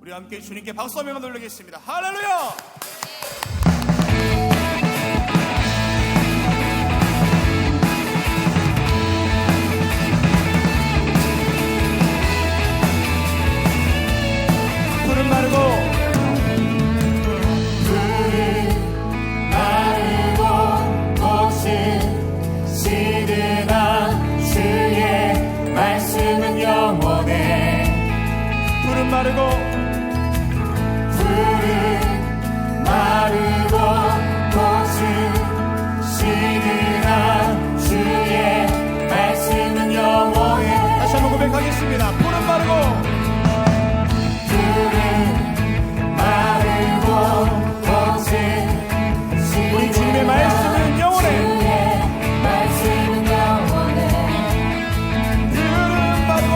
우리 함께 주님께 박수 한번 돌리겠습니다. 할렐루야! 푸른 마르고 마르고 푸른 마르고 꽃은 시드나 주의 말씀은 영원해. 다시 한번 고백하겠습니다. 푸른 마르고 푸른 마르고 꽃은 시드나 우리 주님의 말씀은 영원해. 주의 말씀은 영원해. 푸른 마르고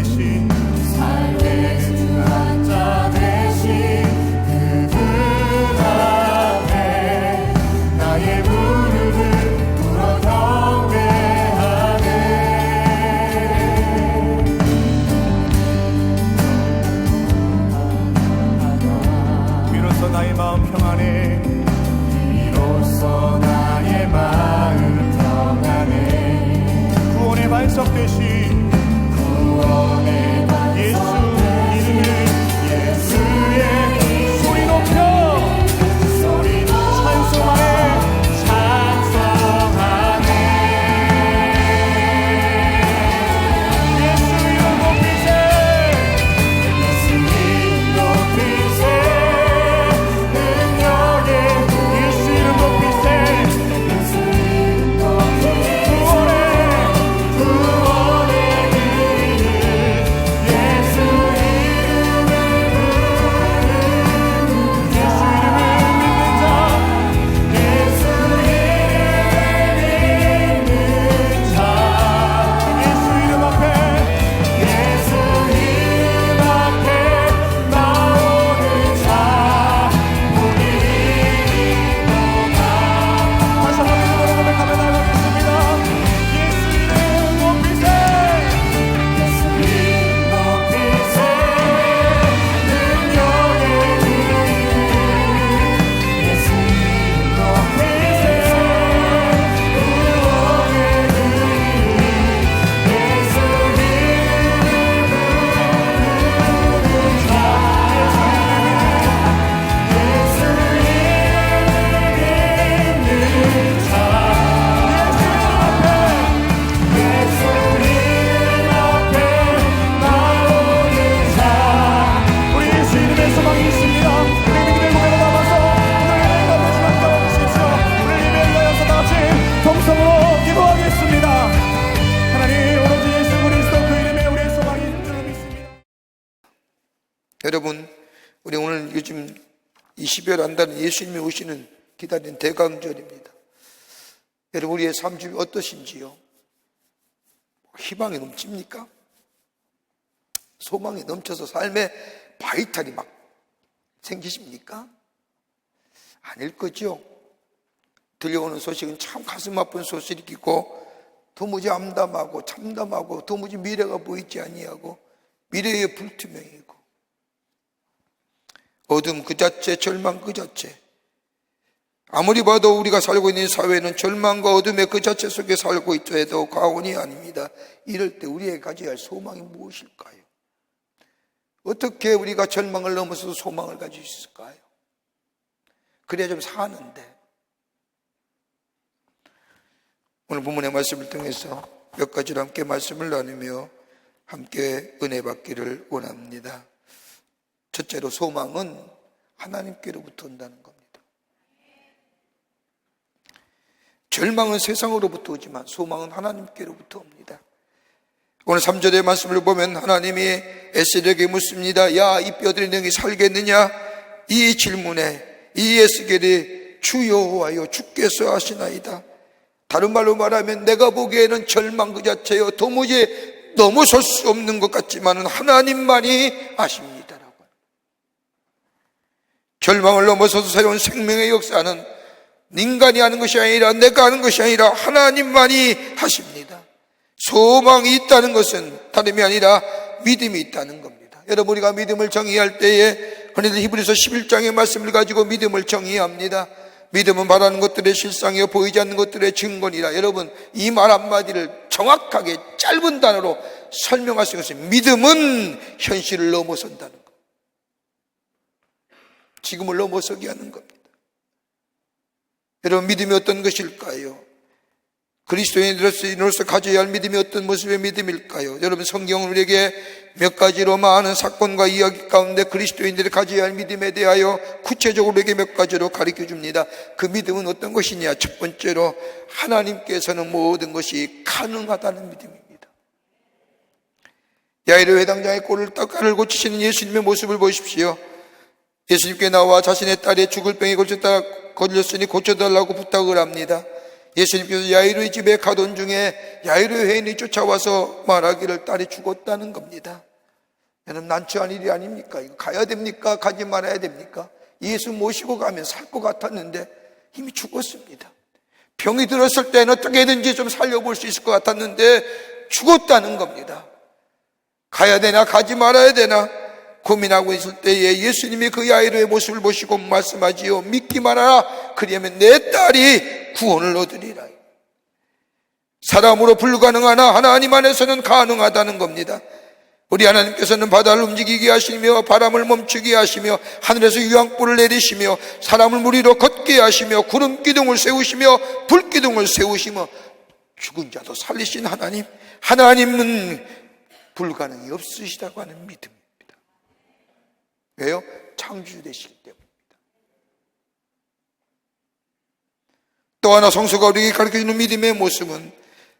되신 삶의 주관자 되신 그분 앞에 나의 무릎을 꿇어 경배하네. 비로소 나의 마음 평안해. 비로소 나의 마음 평안해. 구원의 반석 되신 구원의 예수 반석 이름을 예수의 소리 높여 소리 찬송하네. 찬송하네. 예수 이름 높이세. 예수 이름 높이세. 능력의 예수 이름 높이세. 예수 이름 높이세. 구원의 구원의 이름 예수 이름을 부르는 예수 이름을 믿는 자. 예수 이름을 믿는 자. 예수 이름 앞에 예수 이름 앞에 나오는 자 우리 다시 한번 믿음으로 고백하며 나가겠습니다. 예수 이름 높이세. 예수 이름 높이세. 능력의 이름 예수 이름 높이세. 구원의 이름 예수 우리 예수 이름에 소망이 있습니다. 우리 믿음의 고백을 담아서 오늘 예배가 마지막 나와주십시오. 우리 예배를 위하여서 다같이 동성으로 기도하겠습니다. 하나님 오로지 예수 그리스도 그 이름에 우리의 소망이 있는 줄 믿습니다. 여러분, 우리 오늘 요즘 이 12월 한달은 예수님이 오시는 기다리는 대강절입니다. 여러분, 우리의 삶 중에 어떠신지요? 희망이 넘칩니까? 소망이 넘쳐서 삶의 바이탈이 막 생기십니까? 아닐 거죠. 들려오는 소식은 참 가슴 아픈 소식이고 도무지 암담하고 참담하고 도무지 미래가 보이지 아니하고 미래의 불투명이고 어둠 그 자체, 절망 그 자체. 아무리 봐도 우리가 살고 있는 사회는 절망과 어둠의 그 자체 속에 살고 있다 해도 과언이 아닙니다. 이럴 때 우리에게 가져야 할 소망이 무엇일까요? 어떻게 우리가 절망을 넘어서서 소망을 가질 수 있을까요? 그래야 좀 사는데. 오늘 본문의 말씀을 통해서 몇 가지로 함께 말씀을 나누며 함께 은혜 받기를 원합니다. 첫째로 소망은 하나님께로부터 온다는 겁니다. 절망은 세상으로부터 오지만 소망은 하나님께로부터 옵니다. 오늘 3절의 말씀을 보면 하나님이 에스겔에게 묻습니다. 야, 이 뼈들이 능히 살겠느냐? 이 질문에 이 에스겔이 주 여호와여 주께서 하시나이다. 다른 말로 말하면 내가 보기에는 절망 그 자체요 도무지 넘어설 수 없는 것 같지만 하나님만이 아십니다라고. 절망을 넘어서서 새로운 생명의 역사는 인간이 하는 것이 아니라 내가 하는 것이 아니라 하나님만이 하십니다. 소망이 있다는 것은 다름이 아니라 믿음이 있다는 겁니다. 여러분, 우리가 믿음을 정의할 때에 흔히들 히브리서 11장의 말씀을 가지고 믿음을 정의합니다. 믿음은 말하는 것들의 실상이요 보이지 않는 것들의 증거니라. 여러분, 이 말 한마디를 정확하게 짧은 단어로 설명할 수 있어요. 믿음은 현실을 넘어선다는 것, 지금을 넘어서게 하는 겁니다. 여러분, 믿음이 어떤 것일까요? 그리스도인으로서 가져야 할 믿음이 어떤 모습의 믿음일까요? 여러분, 성경은 우리에게 몇 가지로 많은 사건과 이야기 가운데 그리스도인들이 가져야 할 믿음에 대하여 구체적으로 우리에게 몇 가지로 가르쳐 줍니다. 그 믿음은 어떤 것이냐? 첫 번째로 하나님께서는 모든 것이 가능하다는 믿음입니다. 야이로 회당장의 꼴을 고치시는 예수님의 모습을 보십시오. 예수님께 나와 자신의 딸이 죽을 병에 걸렸으니 고쳐달라고 부탁을 합니다. 예수님께서 야이로의 집에 가던 중에 야이로의 회인이 쫓아와서 말하기를 딸이 죽었다는 겁니다. 여러분, 난처한 일이 아닙니까? 이거 가야 됩니까? 가지 말아야 됩니까? 예수 모시고 가면 살 것 같았는데 이미 죽었습니다. 병이 들었을 때는 어떻게든지 좀 살려볼 수 있을 것 같았는데 죽었다는 겁니다. 가야 되나 가지 말아야 되나 고민하고 있을 때에 예수님이 그 야이로의 모습을 보시고 말씀하지요. 믿기 말아라. 그리하면 내 딸이 구원을 얻으리라. 사람으로 불가능하나 하나님 안에서는 가능하다는 겁니다. 우리 하나님께서는 바다를 움직이게 하시며 바람을 멈추게 하시며 하늘에서 유황불을 내리시며 사람을 물 위로 걷게 하시며 구름 기둥을 세우시며 불 기둥을 세우시며 죽은 자도 살리신 하나님, 하나님은 불가능이 없으시다고 하는 믿음입니다. 왜요? 창조주되시기 때문입니다. 또 하나 성서가 우리에게 가르쳐주는 믿음의 모습은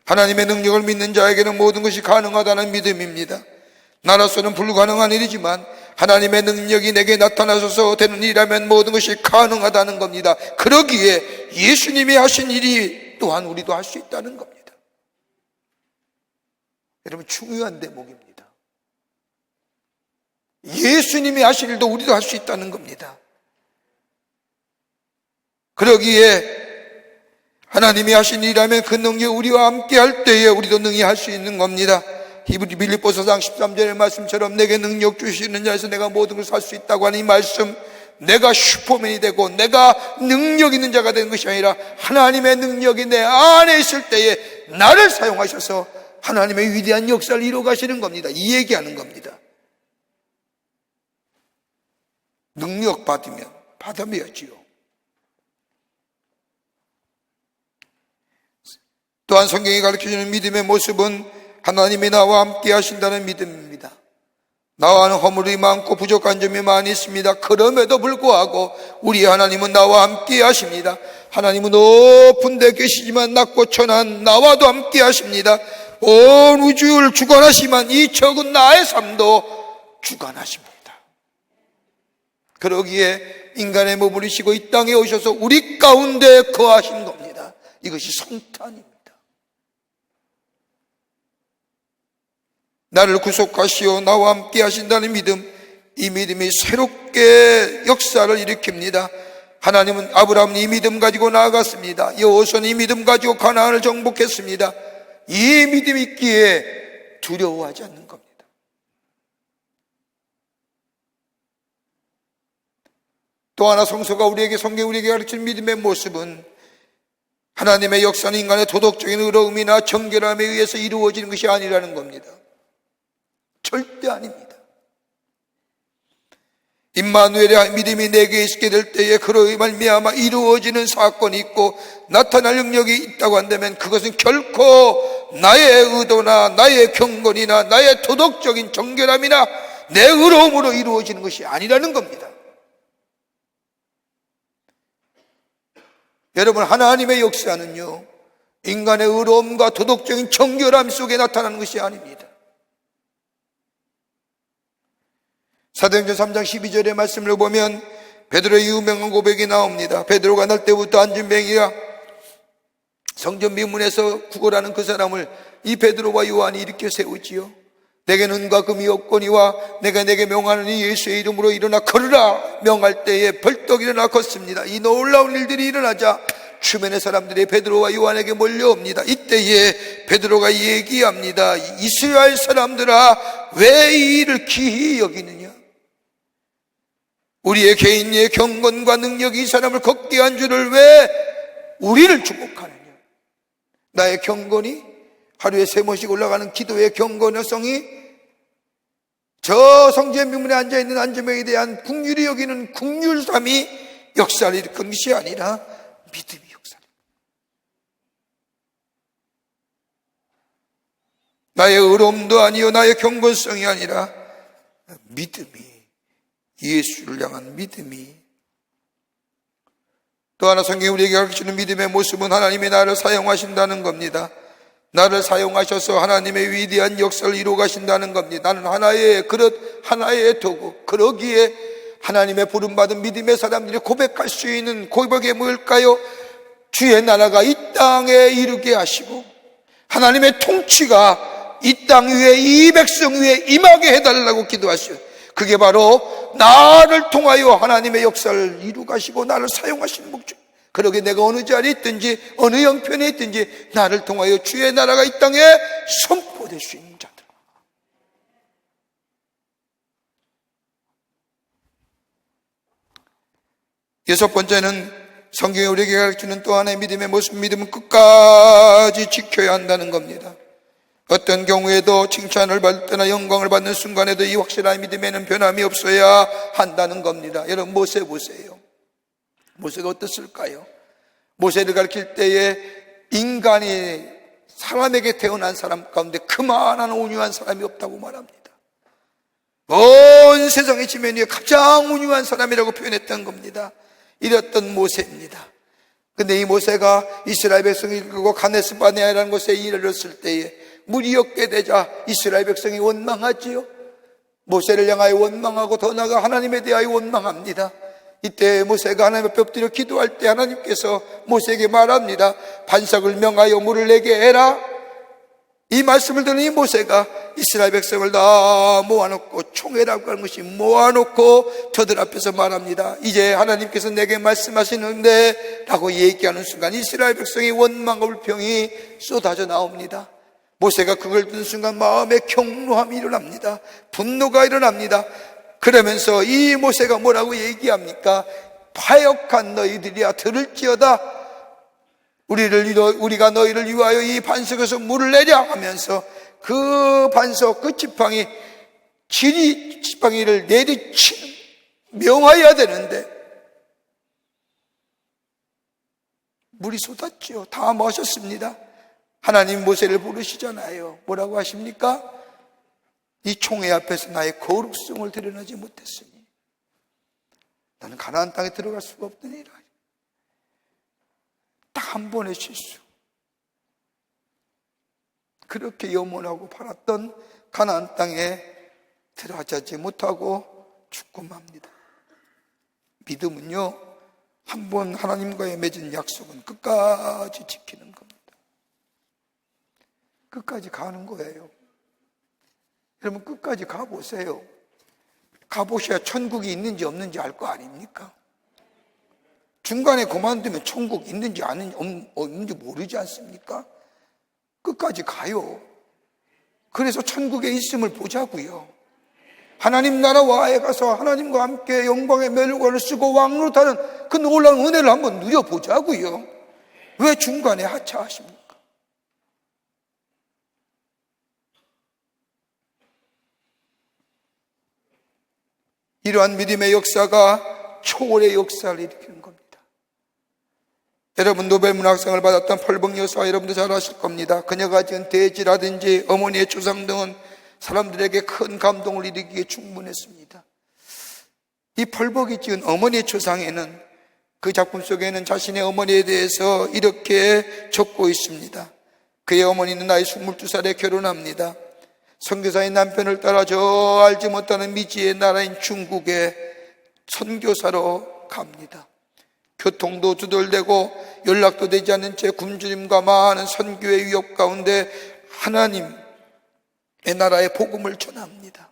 하나님의 능력을 믿는 자에게는 모든 것이 가능하다는 믿음입니다. 나로서는 불가능한 일이지만 하나님의 능력이 내게 나타나셔서 되는 일이라면 모든 것이 가능하다는 겁니다. 그러기에 예수님이 하신 일이 또한 우리도 할 수 있다는 겁니다. 여러분, 중요한 대목입니다. 예수님이 하신 일도 우리도 할 수 있다는 겁니다. 그러기에 하나님이 하신 일이라면 그 능력이 우리와 함께 할 때에 우리도 능히 할 수 있는 겁니다. 빌립보서 4장 13절의 말씀처럼 내게 능력 주시는 자에서 내가 모든 걸 살 수 있다고 하는 이 말씀, 내가 슈퍼맨이 되고 내가 능력 있는 자가 되는 것이 아니라 하나님의 능력이 내 안에 있을 때에 나를 사용하셔서 하나님의 위대한 역사를 이루어 가시는 겁니다. 이 얘기하는 겁니다. 능력 받아야지요. 또한 성경이 가르쳐주는 믿음의 모습은 하나님이 나와 함께 하신다는 믿음입니다. 나와는 허물이 많고 부족한 점이 많이 있습니다. 그럼에도 불구하고 우리 하나님은 나와 함께 하십니다. 하나님은 높은 데 계시지만 낮고 천한 나와도 함께 하십니다. 온 우주를 주관하시지만 이 적은 나의 삶도 주관하십니다. 그러기에 인간의 몸을 입으시고 이 땅에 오셔서 우리 가운데 거하신 겁니다. 이것이 성탄입니다. 나를 구속하시어 나와 함께 하신다는 믿음, 이 믿음이 새롭게 역사를 일으킵니다. 하나님은 아브라함은 이 믿음 가지고 나아갔습니다. 여호수아는 이 믿음 가지고 가나안을 정복했습니다. 이 믿음이 있기에 두려워하지 않는 겁니다. 또 하나 성경이 우리에게 가르치는 믿음의 모습은 하나님의 역사는 인간의 도덕적인 의로움이나 정결함에 의해서 이루어지는 것이 아니라는 겁니다. 절대 아닙니다. 임마누엘의 믿음이 내게 있게 될 때에 그로 말미암아 이루어지는 사건이 있고 나타날 능력이 있다고 한다면 그것은 결코 나의 의도나 나의 경건이나 나의 도덕적인 정결함이나 내 의로움으로 이루어지는 것이 아니라는 겁니다. 여러분, 하나님의 역사는요, 인간의 의로움과 도덕적인 정결함 속에 나타나는 것이 아닙니다. 사도행전 3장 12절의 말씀을 보면 베드로의 유명한 고백이 나옵니다. 베드로가 날 때부터 안진뱅이라 성전 미문에서 구걸하는 그 사람을 이 베드로와 요한이 일으켜 세우지요. 내게는 은과 금이 없거니와 내가 내게 명하노니 예수의 이름으로 일어나 걸으라 명할 때에 벌떡 일어나 걷습니다. 이 놀라운 일들이 일어나자 주변의 사람들이 베드로와 요한에게 몰려옵니다. 이때에 베드로가 얘기합니다. 이스라엘 사람들아, 왜 이 일을 기히 여기느냐? 우리의 개인의 경건과 능력이 이 사람을 걷게 한 줄을 왜 우리를 주목하느냐? 나의 경건이, 하루에 3번씩 올라가는 기도의 경건성이 저 성전 미문에 앉아있는 안전병에 대한 긍휼히 여기는 긍휼삼이 역사를 일으킨 것이 아니라 믿음이 역사를. 나의 의로움도 아니요 나의 경건성이 아니라 믿음이, 예수를 향한 믿음이. 또 하나 성경이 우리에게 가르치는 믿음의 모습은 하나님이 나를 사용하신다는 겁니다. 나를 사용하셔서 하나님의 위대한 역사를 이루어 가신다는 겁니다. 나는 하나의 그릇, 하나의 도구. 그러기에 하나님의 부름받은 믿음의 사람들이 고백할 수 있는 고백이 뭘까요? 주의 나라가 이 땅에 이르게 하시고 하나님의 통치가 이 땅 위에 이 백성 위에 임하게 해달라고 기도하시오. 그게 바로 나를 통하여 하나님의 역사를 이루가시고 나를 사용하시는 목적. 그러게 내가 어느 자리에 있든지 어느 형편에 있든지 나를 통하여 주의 나라가 이 땅에 선포될 수 있는 자들. 여섯 번째는 성경이 우리에게 가르치는 또 하나의 믿음의 모습, 믿음은 끝까지 지켜야 한다는 겁니다. 어떤 경우에도 칭찬을 받을 때나 영광을 받는 순간에도 이 확실한 믿음에는 변함이 없어야 한다는 겁니다. 여러분 모세 보세요. 모세가 어땠을까요? 모세를 가르칠 때에 인간이 사람에게 태어난 사람 가운데 그만한 온유한 사람이 없다고 말합니다. 온 세상의 지면 위에 가장 온유한 사람이라고 표현했던 겁니다. 이랬던 모세입니다. 근데 이 모세가 이스라엘 백성을 이끌고 가데스 바네아라는 곳에 이르렀을 때에 물이 없게 되자 이스라엘 백성이 원망하지요. 모세를 향하여 원망하고 더 나아가 하나님에 대하여 원망합니다. 이때 모세가 하나님 앞에 엎드려 기도할 때 하나님께서 모세에게 말합니다. 반석을 명하여 물을 내게 해라. 이 말씀을 듣는 이 모세가 이스라엘 백성을 다 모아놓고, 총회라고 하는 것이 모아놓고 저들 앞에서 말합니다. 이제 하나님께서 내게 말씀하시는데 라고 얘기하는 순간 이스라엘 백성이 원망과 불평이 쏟아져 나옵니다. 모세가 그걸 듣는 순간 마음에 경노함이 일어납니다. 분노가 일어납니다. 그러면서 이 모세가 뭐라고 얘기합니까? 파역한 너희들이야 들을지어다. 우리가 너희를 위하여 이 반석에서 물을 내려 하면서 그 반석, 그 지팡이를 내리치는, 명하여야 되는데 물이 쏟았지요. 다 마셨습니다. 하나님 모세를 부르시잖아요. 뭐라고 하십니까? 이 총회 앞에서 나의 거룩성을 드러내지 못했으니 나는 가나안 땅에 들어갈 수가 없더니라. 딱 한 번의 실수. 그렇게 염원하고 바랐던 가나안 땅에 들어가지 못하고 죽고 맙니다. 믿음은요, 한 번 하나님과의 맺은 약속은 끝까지 지키는 겁니다. 끝까지 가는 거예요. 여러분 끝까지 가보세요. 가보셔야 천국이 있는지 없는지 알 거 아닙니까? 중간에 그만두면 천국 있는지 없는지 모르지 않습니까? 끝까지 가요. 그래서 천국에 있음을 보자고요. 하나님 나라와에 가서 하나님과 함께 영광의 멸관을 쓰고 왕노릇하는 그 놀라운 은혜를 한번 누려보자고요. 왜 중간에 하차하십니까? 이러한 믿음의 역사가 초월의 역사를 일으키는 겁니다. 여러분 노벨문학상을 받았던 펄벅 여사 여러분도 잘 아실 겁니다. 그녀가 지은 대지라든지 어머니의 초상 등은 사람들에게 큰 감동을 일으키기에 충분했습니다. 이 펄벅이 지은 어머니의 초상에는, 그 작품 속에는 자신의 어머니에 대해서 이렇게 적고 있습니다. 그의 어머니는 나이 22살에 결혼합니다. 선교사의 남편을 따라 저 알지 못하는 미지의 나라인 중국에 선교사로 갑니다. 교통도 두절되고 연락도 되지 않는 채 굶주림과 많은 선교의 위협 가운데 하나님의 나라의 복음을 전합니다.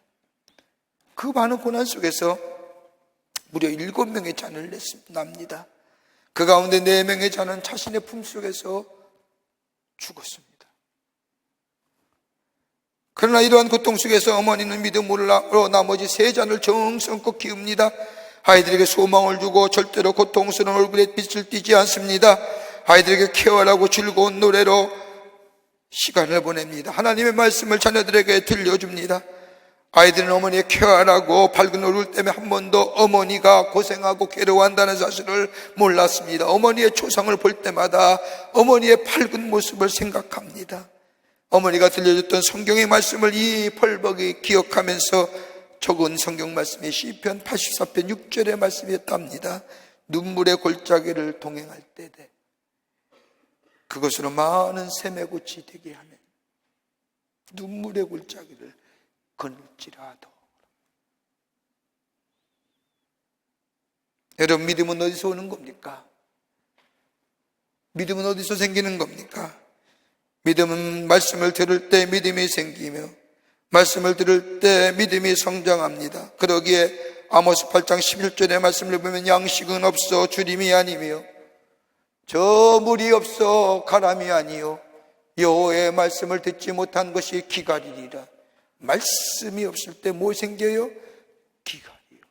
그 많은 고난 속에서 무려 7명의 자녀를 낳습니다. 그 가운데 4명의 자는 자신의 품속에서 죽었습니다. 그러나 이러한 고통 속에서 어머니는 믿음으로 나머지 3자를 정성껏 키웁니다. 아이들에게 소망을 주고 절대로 고통스러운 얼굴에 빛을 띠지 않습니다. 아이들에게 케어하고 즐거운 노래로 시간을 보냅니다. 하나님의 말씀을 자녀들에게 들려줍니다. 아이들은 어머니의 케어하고 밝은 얼굴 때문에 한 번도 어머니가 고생하고 괴로워한다는 사실을 몰랐습니다. 어머니의 초상을 볼 때마다 어머니의 밝은 모습을 생각합니다. 어머니가 들려줬던 성경의 말씀을 이 펄벅이 기억하면서 적은 성경 말씀이 시편 84편 6절의 말씀이었답니다. 눈물의 골짜기를 동행할 때에 그것으로 많은 샘의 꽃이 되게 하면 눈물의 골짜기를 걸을지라도. 여러분 믿음은 어디서 오는 겁니까? 믿음은 어디서 생기는 겁니까? 믿음은 말씀을 들을 때 믿음이 생기며 말씀을 들을 때 믿음이 성장합니다. 그러기에 아모스 8장 11절의 말씀을 보면 양식은 없어 주림이 아니며 저 물이 없어 가람이 아니요 여호와의 말씀을 듣지 못한 것이 기갈이리라. 말씀이 없을 때 뭐 생겨요? 기갈이요.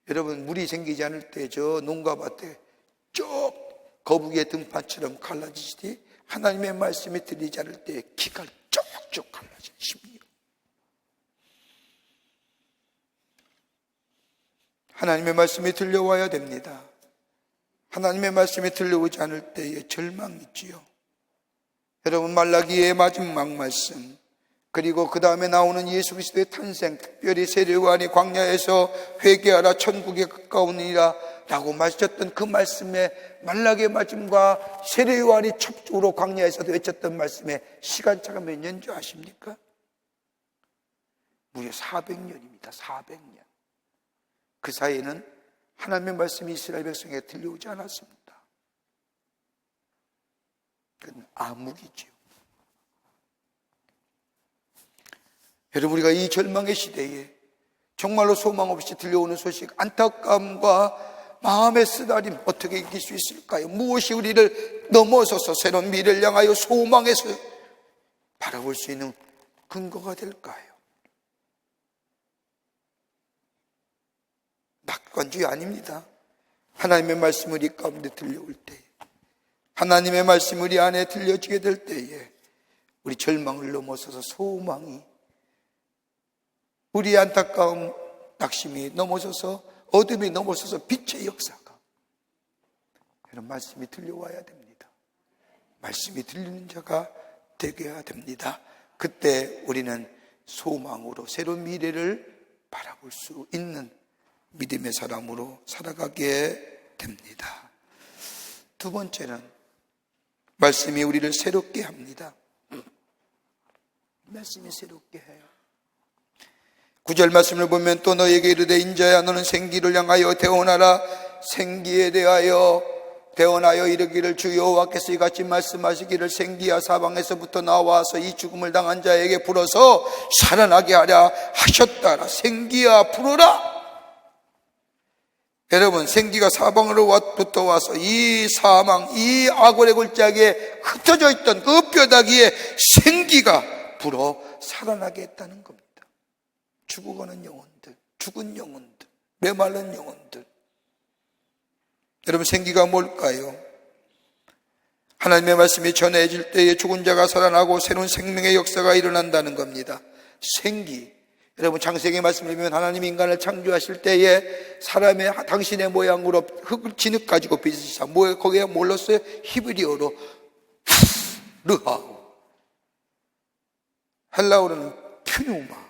여러분, 물이 생기지 않을 때 저 농가밭에 쭉 거북이의 등판처럼 갈라지시되 하나님의 말씀이 들리지 않을 때 기갈 쭉쭉 갈라진 심리요. 하나님의 말씀이 들려와야 됩니다. 하나님의 말씀이 들려오지 않을 때에 절망이 있지요. 여러분, 말라기의 마지막 말씀, 그리고 그 다음에 나오는 예수 그리스도의 탄생, 특별히 세례요한이 광야에서 회개하라 천국에 가까우니라 라고 말씀하셨던 그 말씀에, 말라기의 말씀과 세례요한이 첩적으로 광야에서도 외쳤던 말씀에 시간차가 몇 년 줄 아십니까? 무려 400년입니다. 400년. 그 사이에는 하나님의 말씀이 이스라엘 백성에게 들려오지 않았습니다. 그건 암묵이죠. 여러분, 우리가 이 절망의 시대에 정말로 소망 없이 들려오는 소식, 안타까움과 마음의 쓰다림 어떻게 이길 수 있을까요? 무엇이 우리를 넘어서서 새로운 미래를 향하여 소망에서 바라볼 수 있는 근거가 될까요? 낙관주의 아닙니다. 하나님의 말씀이 우리 가운데 들려올 때, 하나님의 말씀이 우리 안에 들려지게 될 때에 우리 절망을 넘어서서 소망이, 우리의 안타까움, 낙심이 넘어서서, 어둠이 넘어서서 빛의 역사가, 이런 말씀이 들려와야 됩니다. 말씀이 들리는 자가 되게 해야 됩니다. 그때 우리는 소망으로 새로운 미래를 바라볼 수 있는 믿음의 사람으로 살아가게 됩니다. 두 번째는 말씀이 우리를 새롭게 합니다. 말씀이 새롭게 해요. 9절 말씀을 보면 또 너에게 이르되 인자야 너는 생기를 향하여 대언하라. 생기에 대하여 대언하여 이르기를 주 여호와께서 이같이 말씀하시기를 생기야 사방에서부터 나와서 이 죽음을 당한 자에게 불어서 살아나게 하랴 하셨다라. 생기야 불어라. 여러분, 생기가 사방으로부터 와서 이 사망, 이 악원의 골짜기에 흩어져 있던 그 뼈다귀에 생기가 불어 살아나게 했다는 겁니다. 죽어가는 영혼들, 죽은 영혼들, 메말른 영혼들. 여러분, 생기가 뭘까요? 하나님의 말씀이 전해질 때에 죽은 자가 살아나고 새로운 생명의 역사가 일어난다는 겁니다. 생기. 여러분, 창세기 말씀을 보면 하나님이 인간을 창조하실 때에 사람의 당신의 모양으로 흙을 진흙 가지고 빚으시사, 거기에 몰랐어요? 히브리어로 르하우, 헬라어로는 퓨뉴마.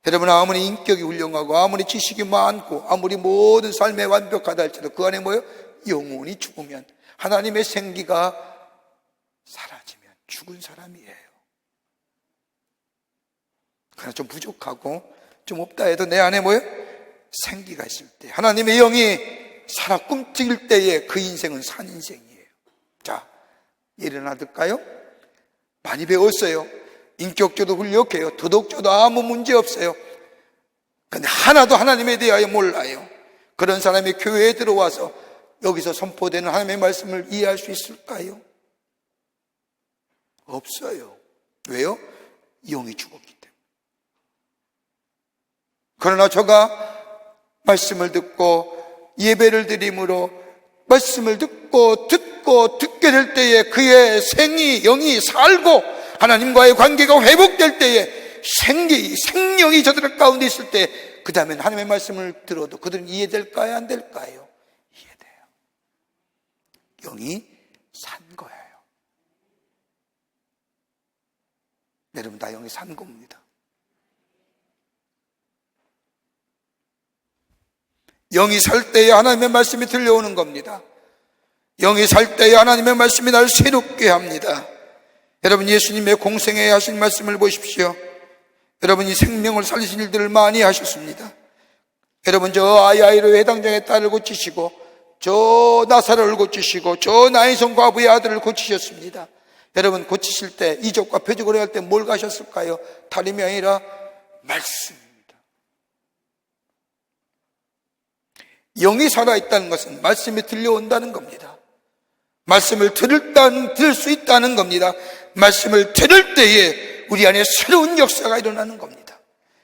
여러분, 아무리 인격이 훌륭하고 아무리 지식이 많고 아무리 모든 삶에 완벽하다 할지라도 그 안에 뭐예요? 영혼이 죽으면, 하나님의 생기가 사라지면 죽은 사람이에요. 그러나 좀 부족하고 좀 없다 해도 내 안에 뭐예요? 생기가 있을 때, 하나님의 영이 살아 꿈틀 때에 그 인생은 산 인생이에요. 자, 예를 하나 들까요? 많이 배웠어요. 인격적도 훌륭해요. 도덕적도 아무 문제 없어요. 근데 하나도 하나님에 대하여 몰라요. 그런 사람이 교회에 들어와서 여기서 선포되는 하나님의 말씀을 이해할 수 있을까요? 없어요. 왜요? 영이 죽었기 때문에. 그러나 저가 말씀을 듣고 예배를 드림으로 말씀을 듣게 될 때에 그의 생이, 영이 살고 하나님과의 관계가 회복될 때에 생명이 저들 가운데 있을 때, 그 다음에 하나님의 말씀을 들어도 그들은 이해될까요? 안 될까요? 이해돼요. 영이 산 거예요. 여러분, 다 영이 산 겁니다. 영이 살 때에 하나님의 말씀이 들려오는 겁니다. 영이 살 때에 하나님의 말씀이 나를 새롭게 합니다. 여러분, 예수님의 공생애에 하신 말씀을 보십시오. 여러분, 이 생명을 살리신 일들을 많이 하셨습니다. 여러분, 저 아야이로 회당장의 딸을 고치시고, 저 나사로를 고치시고, 저 나인성 과부의 아들을 고치셨습니다. 여러분, 고치실 때, 이적과 표적으로 할 때 뭘 가셨을까요? 다름이 아니라 말씀입니다. 영이 살아있다는 것은 말씀이 들려온다는 겁니다. 말씀을 들을 수 있다는 겁니다. 말씀을 들을 때에 우리 안에 새로운 역사가 일어나는 겁니다.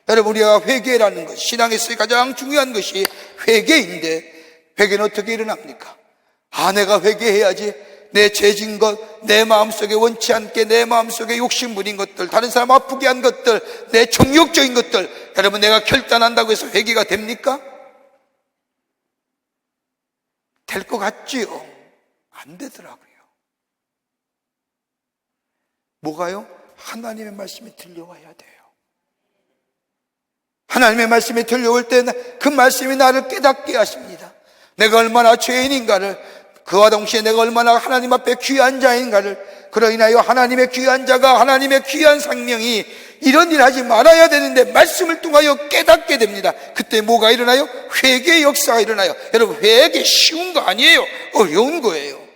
여러분, 우리가 회개라는 것, 신앙에서 가장 중요한 것이 회개인데, 회개는 어떻게 일어납니까? 내가 회개해야지. 내 죄진 것, 내 마음속에 원치 않게 내 마음속에 욕심 부린 것들, 다른 사람 아프게 한 것들, 내 정욕적인 것들, 여러분, 내가 결단한다고 해서 회개가 됩니까? 될 것 같지요? 안 되더라고요. 뭐가요? 하나님의 말씀이 들려와야 돼요. 하나님의 말씀이 들려올 때 그 말씀이 나를 깨닫게 하십니다. 내가 얼마나 죄인인가를, 그와 동시에 내가 얼마나 하나님 앞에 귀한 자인가를, 그로 인하여 하나님의 귀한 자가, 하나님의 귀한 생명이 이런 일 하지 말아야 되는데 말씀을 통하여 깨닫게 됩니다. 그때 뭐가 일어나요? 회개의 역사가 일어나요. 여러분, 회개 쉬운 거 아니에요. 어려운 거예요.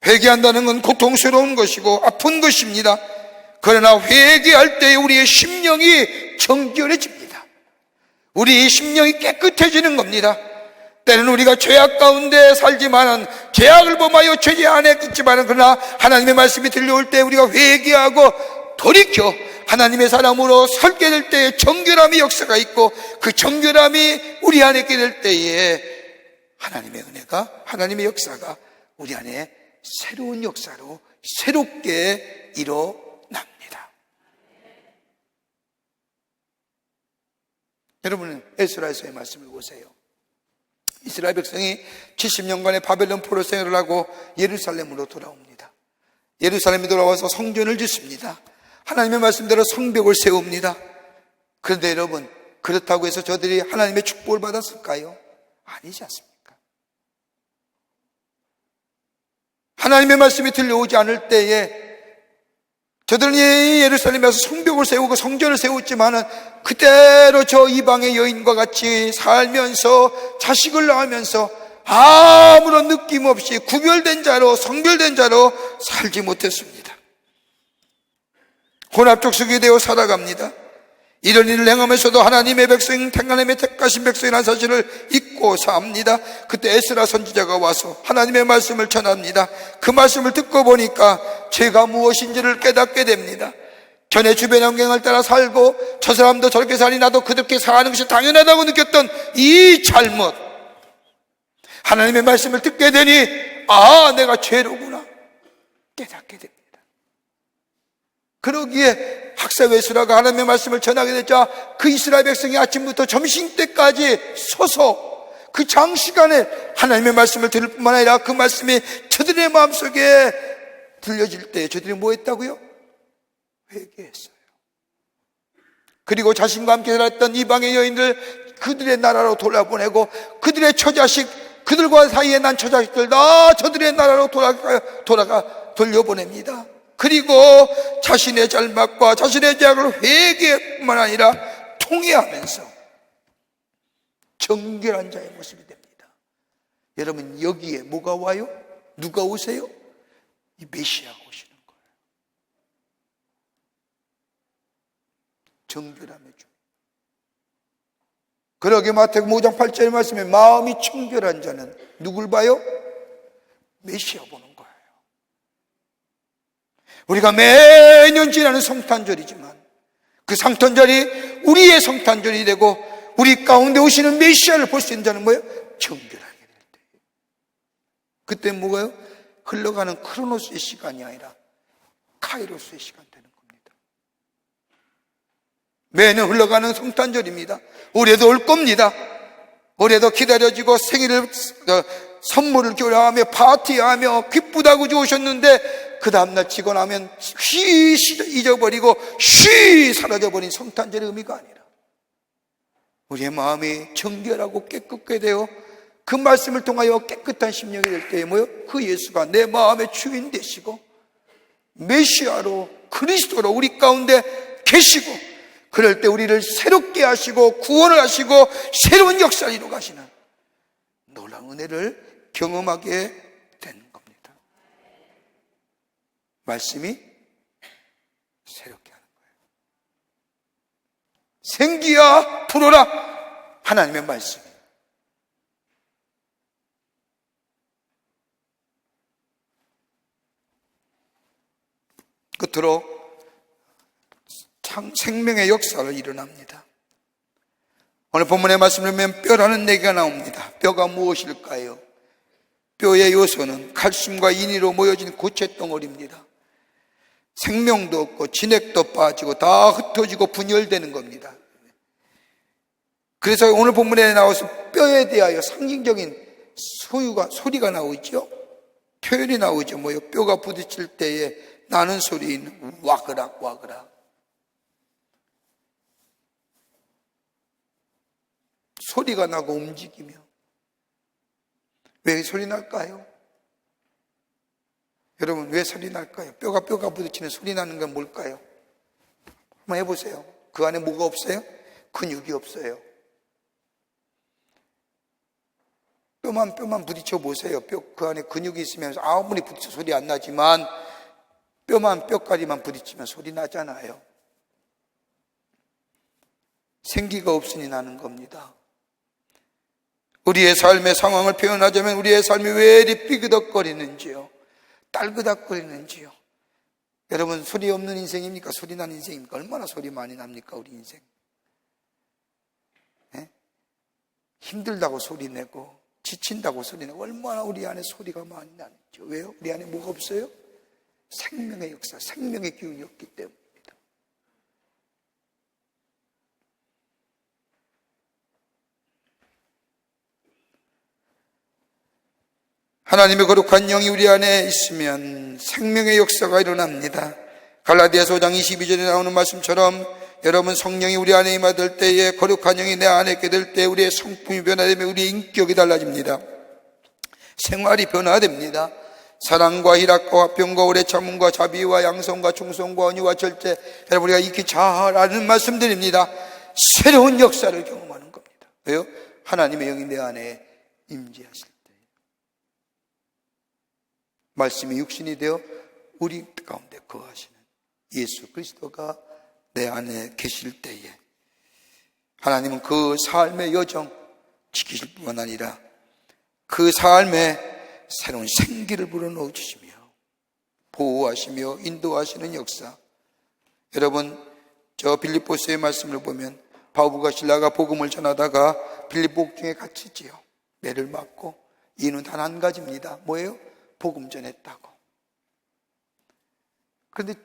회개한다는 건 고통스러운 것이고 아픈 것입니다. 그러나 회개할 때 우리의 심령이 정결해집니다. 우리 심령이 깨끗해지는 겁니다. 때는 우리가 죄악 가운데 살지만은, 죄악을 범하여 죄 안에 있지만은, 그러나 하나님의 말씀이 들려올 때 우리가 회개하고 돌이켜 하나님의 사람으로 설게 될 때에 정결함의 역사가 있고, 그 정결함이 우리 안에 있게 될 때에 하나님의 은혜가, 하나님의 역사가 우리 안에 새로운 역사로 새롭게 일어납니다. 여러분은 에스라에서의 말씀을 보세요. 이스라엘 백성이 70년간의 바벨론 포로 생활을 하고 예루살렘으로 돌아옵니다. 예루살렘에 돌아와서 성전을 짓습니다. 하나님의 말씀대로 성벽을 세웁니다. 그런데 여러분, 그렇다고 해서 저들이 하나님의 축복을 받았을까요? 아니지 않습니까? 하나님의 말씀이 들려오지 않을 때에 저들은 예루살렘에서 성벽을 세우고 성전을 세웠지만은 그대로 저 이방의 여인과 같이 살면서 자식을 낳으면서 아무런 느낌 없이 구별된 자로, 성별된 자로 살지 못했습니다. 혼합족속이 되어 살아갑니다. 이런 일을 행하면서도 하나님의 백성, 하나님의 택하신 백성이라는 사실을 잊고 삽니다. 그때 에스라 선지자가 와서 하나님의 말씀을 전합니다. 그 말씀을 듣고 보니까 죄가 무엇인지를 깨닫게 됩니다. 전에 주변 환경을 따라 살고 저 사람도 저렇게 사니 나도 그렇게 사는 것이 당연하다고 느꼈던 이 잘못, 하나님의 말씀을 듣게 되니 내가 죄로구나 깨닫게 됩니다. 그러기에 학사 에스라가 하나님의 말씀을 전하게 되자 그 이스라엘 백성이 아침부터 점심때까지 서서 그 장시간에 하나님의 말씀을 들을 뿐만 아니라 그 말씀이 저들의 마음속에 들려질 때 저들이 뭐 했다고요? 회개했어요. 그리고 자신과 함께 살았던 이방의 여인들 그들의 나라로 돌아보내고 그들의 처자식, 그들과 사이에 난 처자식들 다 저들의 나라로 돌려보냅니다. 그리고 자신의 잘못과 자신의 죄악을 회개뿐만 아니라 통회하면서 정결한 자의 모습이 됩니다. 여러분, 여기에 뭐가 와요? 누가 오세요? 이 메시아가 오시는 거예요. 정결함의 주. 그러게 마태복음 5장 8절의 말씀에 마음이 청결한 자는 누굴 봐요? 메시아 보는 거예요. 우리가 매년 지나는 성탄절이지만 그 성탄절이 우리의 성탄절이 되고 우리 가운데 오시는 메시아를 볼 수 있는 자는 뭐예요? 정결하게 될 때. 그때 뭐가요? 흘러가는 크로노스의 시간이 아니라 카이로스의 시간 되는 겁니다. 매년 흘러가는 성탄절입니다. 올해도 올 겁니다. 올해도 기다려지고 생일을 선물을 교환하며 파티하며 기쁘다고 좋으셨는데 그 다음날 치고 나면 쉬 잊어버리고 쉬 사라져버린 성탄절의 의미가 아니라 우리의 마음이 정결하고 깨끗게 되어 그 말씀을 통하여 깨끗한 심령이 될 때에 뭐요? 그 예수가 내 마음의 주인 되시고 메시아로 그리스도로 우리 가운데 계시고, 그럴 때 우리를 새롭게 하시고 구원을 하시고 새로운 역사를 이루어 가시는 놀라운 은혜를 경험하게 된 겁니다. 말씀이 새롭게 하는 거예요. 생기야 불어라, 하나님의 말씀이에요. 끝으로 생명의 역사를 일어납니다. 오늘 본문의 말씀을 보면 뼈라는 얘기가 나옵니다. 뼈가 무엇일까요? 뼈의 요소는 칼슘과 인이로 모여진 고체 덩어리입니다. 생명도 없고 진액도 빠지고 다 흩어지고 분열되는 겁니다. 그래서 오늘 본문에 나와서 뼈에 대하여 상징적인 소리가 나오죠. 표현이 나오죠. 뼈가 부딪힐 때에 나는 소리인 와그락 와그락. 소리가 나고 움직이며. 왜 소리 날까요? 여러분, 왜 소리 날까요? 뼈가 부딪히는 소리 나는 건 뭘까요? 한번 해보세요. 그 안에 뭐가 없어요? 근육이 없어요. 뼈만 부딪혀 보세요. 그 안에 근육이 있으면 아무리 부딪혀 소리 안 나지만 뼈까지만 부딪히면 소리 나잖아요. 생기가 없으니 나는 겁니다. 우리의 삶의 상황을 표현하자면 우리의 삶이 왜 이리 삐그덕거리는지요, 딸그닥거리는지요. 여러분, 소리 없는 인생입니까? 소리 나는 인생입니까? 얼마나 소리 많이 납니까, 우리 인생? 네? 힘들다고 소리 내고 지친다고 소리 내고 얼마나 우리 안에 소리가 많이 나는지요. 왜요? 우리 안에 뭐가 없어요? 생명의 역사, 생명의 기운이 없기 때문입니다. 하나님의 거룩한 영이 우리 안에 있으면 생명의 역사가 일어납니다. 갈라디아서 5장 22절에 나오는 말씀처럼 여러분, 성령이 우리 안에 임하들 때에, 거룩한 영이 내 안에 있게 될 때 우리의 성품이 변화되며 우리의 인격이 달라집니다. 생활이 변화됩니다. 사랑과 희락과 화평과 오래 참음과 자비와 양성과 충성과 언의와 절제, 여러분, 우리가 익히 잘 아는 말씀드립니다. 새로운 역사를 경험하는 겁니다. 왜요? 하나님의 영이 내 안에 임재하실 때, 말씀이 육신이 되어 우리 가운데 거하시는 예수 그리스도가 내 안에 계실 때에 하나님은 그 삶의 여정 지키실 뿐만 아니라 그 삶에 새로운 생기를 불어넣어 주시며 보호하시며 인도하시는 역사. 여러분, 저 빌립보서의 말씀을 보면 바울과 실라가 복음을 전하다가 빌립보 옥중에 갇히지요. 매를 맞고 이유는 단 한 가지입니다. 뭐예요? 복음 전했다고. 그런데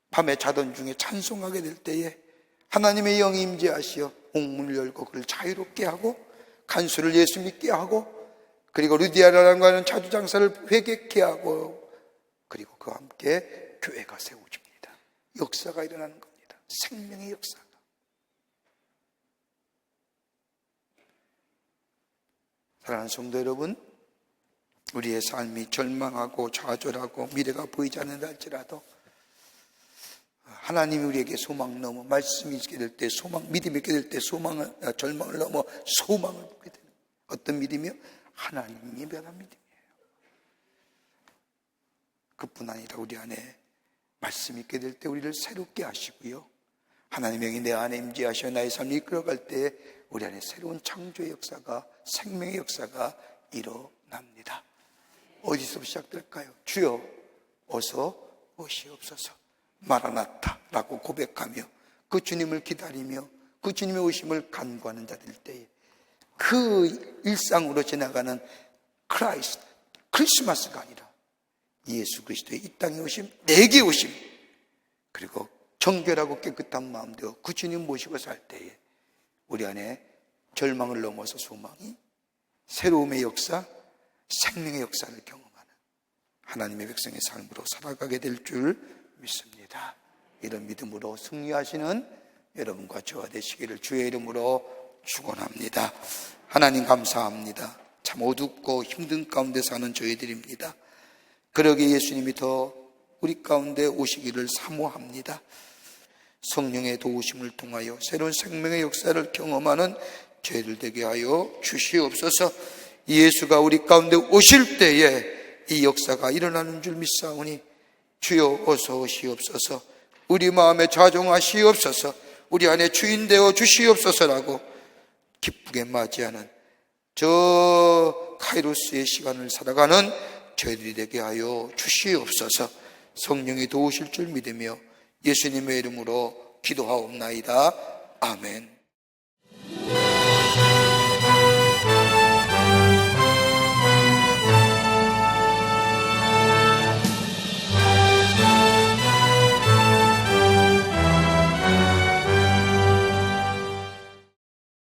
밤에 자던 중에 찬송하게 될 때에 하나님의 영이 임재하시어 옥문을 열고 그를 자유롭게 하고 간수를 예수 믿게 하고 그리고 루디아라는 하는 자주장사를 회개케 하고 그리고 그와 함께 교회가 세워집니다. 역사가 일어나는 겁니다. 생명의 역사가. 사랑하는 성도 여러분, 우리의 삶이 절망하고 좌절하고 미래가 보이지 않는다 할지라도 하나님이 우리에게 소망 넘어 말씀이 있게 될 때 소망, 믿음이 있게 될 때 절망을 넘어 소망을 보게 되는 어떤 믿음이요? 하나님이 변한 믿음이에요. 그뿐 아니라 우리 안에 말씀이 있게 될 때 우리를 새롭게 하시고요, 하나님의 영이 내 안에 임재하셔 나의 삶을 이끌어갈 때 우리 안에 새로운 창조의 역사가, 생명의 역사가 일어납니다. 어디서 시작될까요? 주여 어서 오시옵소서, 마라나타라고 고백하며 그 주님을 기다리며 그 주님의 오심을 간구하는 자들 때에 그 일상으로 지나가는 크리스마스가 아니라 예수 그리스도의 이 땅에 오심, 내게 오심, 그리고 정결하고 깨끗한 마음대로 그 주님 모시고 살 때에 우리 안에 절망을 넘어서 소망이, 새로움의 역사, 생명의 역사를 경험하는 하나님의 백성의 삶으로 살아가게 될 줄 믿습니다. 이런 믿음으로 승리하시는 여러분과 저와 되시기를 주의 이름으로 축원합니다. 하나님 감사합니다. 참 어둡고 힘든 가운데 사는 저희들입니다. 그러기에 예수님이 더 우리 가운데 오시기를 사모합니다. 성령의 도우심을 통하여 새로운 생명의 역사를 경험하는 저희들 되게 하여 주시옵소서. 예수가 우리 가운데 오실 때에 이 역사가 일어나는 줄 믿사오니 주여 어서 오시옵소서. 우리 마음에 좌종하시옵소서. 우리 안에 주인 되어 주시옵소서라고 기쁘게 맞이하는 저 카이로스의 시간을 살아가는 저희들이 되게 하여 주시옵소서. 성령이 도우실 줄 믿으며 예수님의 이름으로 기도하옵나이다. 아멘.